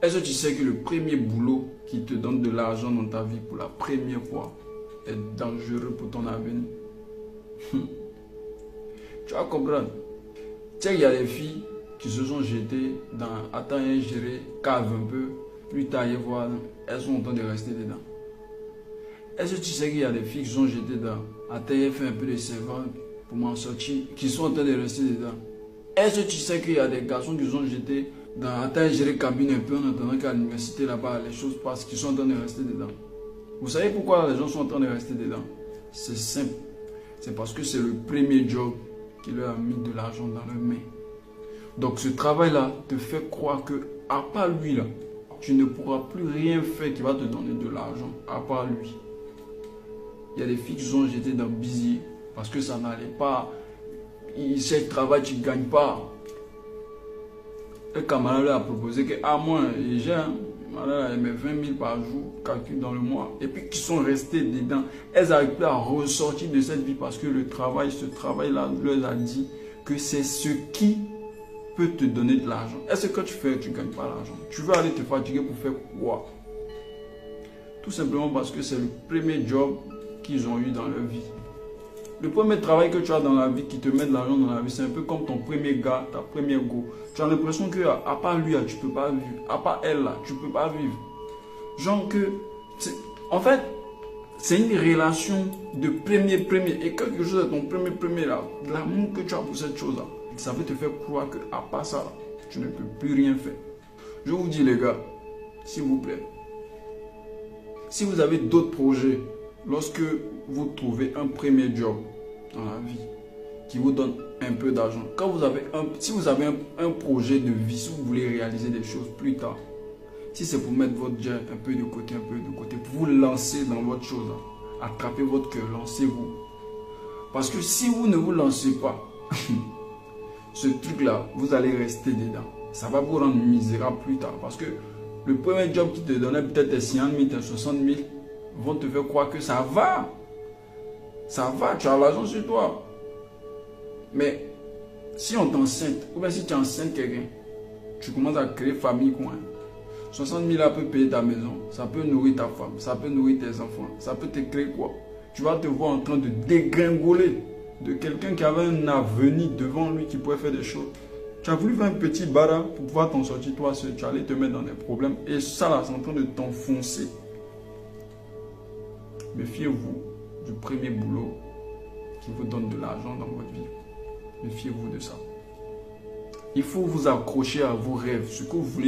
Est-ce que tu sais que le premier boulot qui te donne de l'argent dans ta vie pour la première fois est dangereux pour ton avenir? Tu vas comprendre. Tu sais qu'il y a des filles qui se sont jetées dans attends et gérer, cave un peu, plus tard et voir, elles sont en train de rester dedans. Est-ce que tu sais qu'il y a des filles qui sont jetées dans attends et faire un peu de servante pour m'en sortir, qui sont en train de rester dedans? Est-ce que tu sais qu'il y a des garçons qui sont jetés dans attends et gérer cabine un peu en attendant qu'à l'université là-bas les choses passent, qui sont en train de rester dedans? Vous savez pourquoi les gens sont en train de rester dedans? C'est simple. C'est parce que c'est le premier job qui leur a mis de l'argent dans leurs mains. Donc ce travail-là te fait croire que, à part lui là, tu ne pourras plus rien faire qui va te donner de l'argent, à part lui. Il y a des filles qui sont jetées dans Busy parce que ça n'allait pas. C'est le travail, tu ne gagnes pas. Le camarade lui a proposé que, moi, j'ai elle met 20 000 par jour, calcul dans le mois, et puis qui sont restés dedans. Elles n'arrivent plus à ressortir de cette vie parce que le travail, ce travail-là leur a dit que c'est ce qui peut te donner de l'argent. Est-ce que tu fais, tu ne gagnes pas l'argent? Tu veux aller te fatiguer pour faire quoi? Tout simplement parce que c'est le premier job qu'ils ont eu dans leur vie. Le premier travail que tu as dans la vie qui te met de l'argent dans la vie, c'est un peu comme ton premier gars, ta première go. Tu as l'impression que à part lui, tu ne peux pas vivre. À part elle, là, tu ne peux pas vivre. Genre que... En fait, c'est une relation de premier. Et quelque chose de ton premier là, de l'amour que tu as pour cette chose-là, ça veut te faire croire que à part ça, tu ne peux plus rien faire. Je vous dis les gars, s'il vous plaît, si vous avez d'autres projets, lorsque vous trouvez un premier job dans la vie qui vous donne un peu d'argent, si vous avez un projet de vie, si vous voulez réaliser des choses plus tard, si c'est pour mettre votre jet un peu de côté, pour vous lancer dans votre chose, attrapez votre cœur, lancez-vous. Parce que si vous ne vous lancez pas, ce truc-là, vous allez rester dedans. Ça va vous rendre misérable plus tard. Parce que le premier job qui te donnait peut-être tes 50 000, tes 60 000, vont te faire croire que ça va. Ça va, tu as l'argent sur toi. Mais si on t'enceinte, ou bien si tu enceintes quelqu'un, tu commences à créer famille quoi. 60 000 peut payer ta maison, ça peut nourrir ta femme, ça peut nourrir tes enfants, ça peut te créer quoi? Tu vas te voir en train de dégringoler de quelqu'un qui avait un avenir devant lui qui pouvait faire des choses. Tu as voulu faire un petit bara pour pouvoir t'en sortir toi seul, tu allais te mettre dans des problèmes et ça là c'est en train de t'enfoncer. Méfiez-vous du premier boulot qui vous donne de l'argent dans votre vie. Méfiez-vous de ça. Il faut vous accrocher à vos rêves, ce que vous voulez